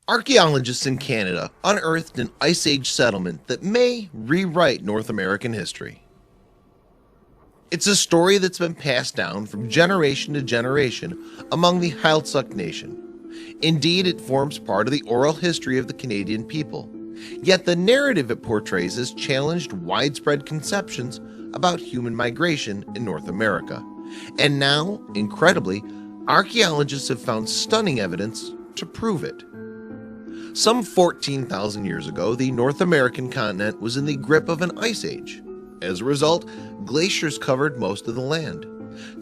Archaeologists in Canada unearthed an Ice Age settlement that may rewrite North American history. It's a story that's been passed down from generation to generation among the Heiltsuk Nation. Indeed, it forms part of the oral history of the Canadian people. Yet the narrative it portrays has challenged widespread conceptions about human migration in North America. And now, incredibly, archaeologists have found stunning evidence to prove it. Some 14,000 years ago, the North American continent was in the grip of an ice age. As a result, glaciers covered most of the land.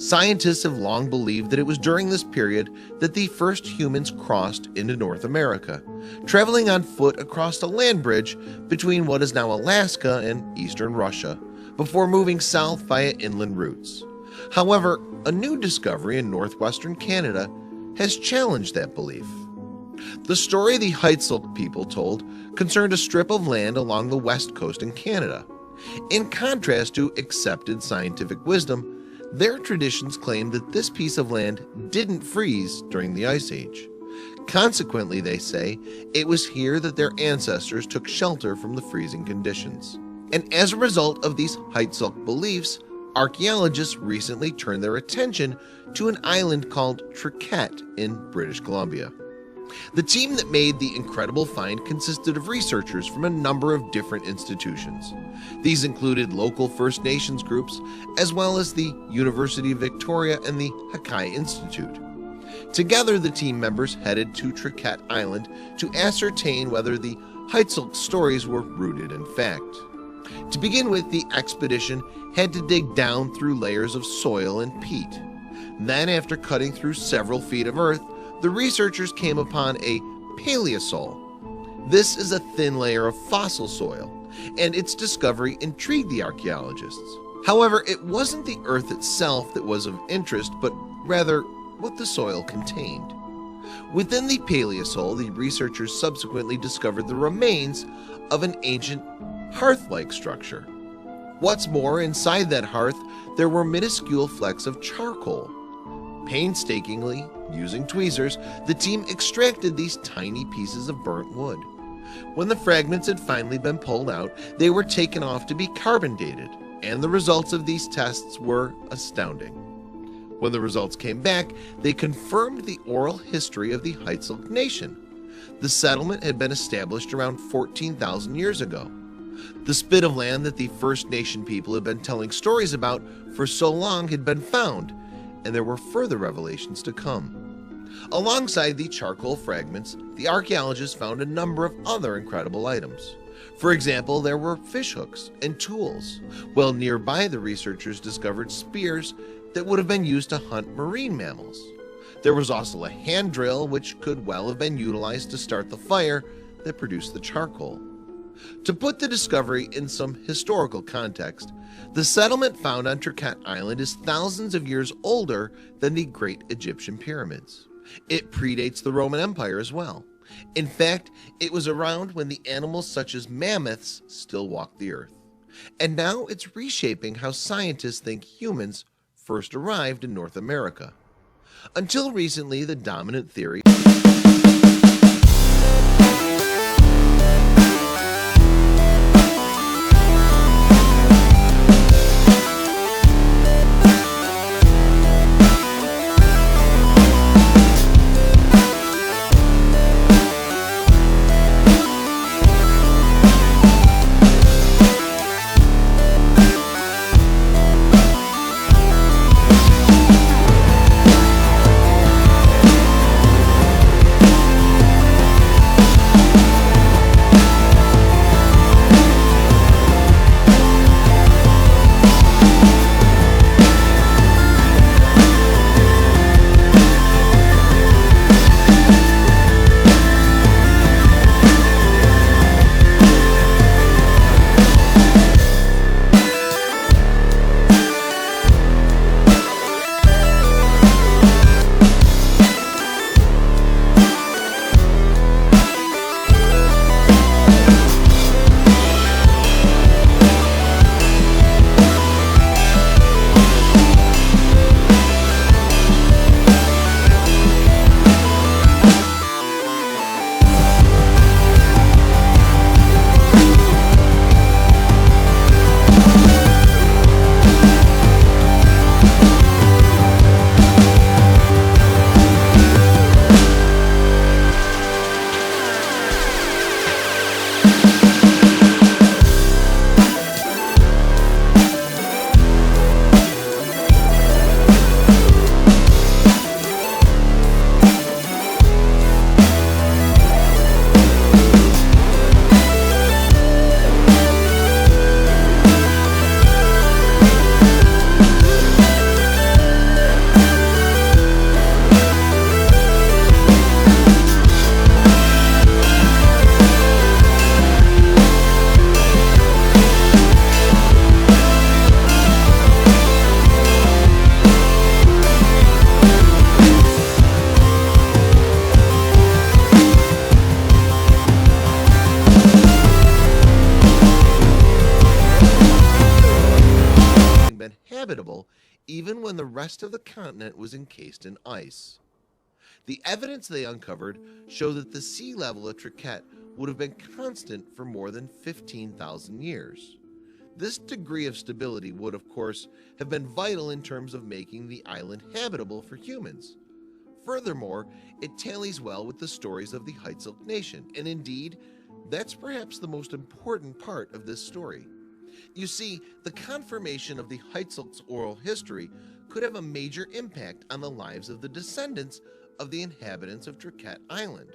Scientists have long believed that it was during this period that the first humans crossed into North America, traveling on foot across a land bridge between what is now Alaska and eastern Russia, before moving south via inland routes. However, a new discovery in northwestern Canada has challenged that belief. The story the Heiltsuk people told concerned a strip of land along the west coast in Canada. In contrast to accepted scientific wisdom, their traditions claim that this piece of land didn't freeze during the Ice Age. Consequently, they say, it was here that their ancestors took shelter from the freezing conditions. And as a result of these Heiltsuk beliefs, archaeologists recently turned their attention to an island called Triquet in British Columbia. The team that made the incredible find consisted of researchers from a number of different institutions. These included local First Nations groups, as well as the University of Victoria and the Hakai Institute. Together, the team members headed to Triquet Island to ascertain whether the Heiltsuk stories were rooted in fact. To begin with, the expedition had to dig down through layers of soil and peat. Then, after cutting through several feet of earth, the researchers came upon a paleosol. This is a thin layer of fossil soil, and its discovery intrigued the archaeologists. However, it wasn't the earth itself that was of interest, but rather what the soil contained. Within the paleosol, the researchers subsequently discovered the remains of an ancient hearth-like structure. What's more, inside that hearth, there were minuscule flecks of charcoal. Painstakingly, using tweezers, the team extracted these tiny pieces of burnt wood. When the fragments had finally been pulled out, they were taken off to be carbon dated, and the results of these tests were astounding. When the results came back, they confirmed the oral history of the Heiltsuk Nation. The settlement had been established around 14,000 years ago. The spit of land that the First Nation people had been telling stories about for so long had been found, and there were further revelations to come. Alongside the charcoal fragments, the archaeologists found a number of other incredible items. For example, there were fish hooks and tools, while nearby the researchers discovered spears that would have been used to hunt marine mammals. There was also a hand drill which could well have been utilized to start the fire that produced the charcoal. To put the discovery in some historical context, the settlement found on Triquet Island is thousands of years older than the Great Egyptian Pyramids. It predates the Roman Empire as well. In fact, it was around when the animals such as mammoths still walked the earth. And now it's reshaping how scientists think humans first arrived in North America. Until recently, the dominant theory when the rest of the continent was encased in ice. The evidence they uncovered showed that the sea level at Trinquet would have been constant for more than 15,000 years. This degree of stability would, of course, have been vital in terms of making the island habitable for humans. Furthermore, it tallies well with the stories of the Heitzelt nation, and indeed, that's perhaps the most important part of this story. You see, the confirmation of the Heitzelt's oral history could have a major impact on the lives of the descendants of the inhabitants of Trinquet Island.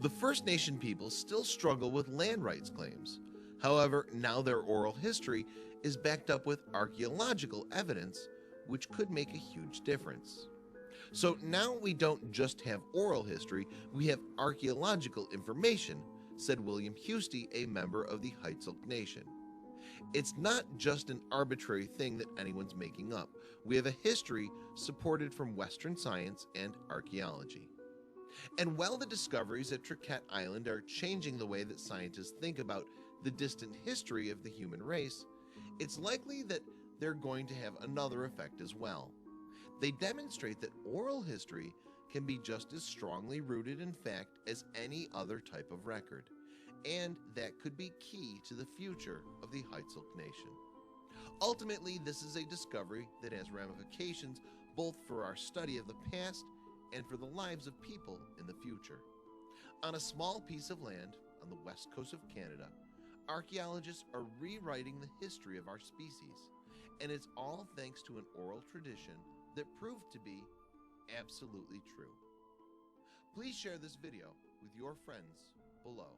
The First Nation people still struggle with land rights claims. However, now their oral history is backed up with archaeological evidence, which could make a huge difference. So now we don't just have oral history, we have archaeological information, said William Husty, a member of the Heitzelt Nation. It's not just an arbitrary thing that anyone's making up. We have a history supported from Western science and archaeology. And while the discoveries at Trinquet Island are changing the way that scientists think about the distant history of the human race, it's likely that they're going to have another effect as well. They demonstrate that oral history can be just as strongly rooted in fact as any other type of record, and that could be key to the future of the Heitzelt Nation. Ultimately, this is a discovery that has ramifications both for our study of the past and for the lives of people in the future. On a small piece of land on the west coast of Canada, archaeologists are rewriting the history of our species, and it's all thanks to an oral tradition that proved to be absolutely true. Please share this video with your friends below.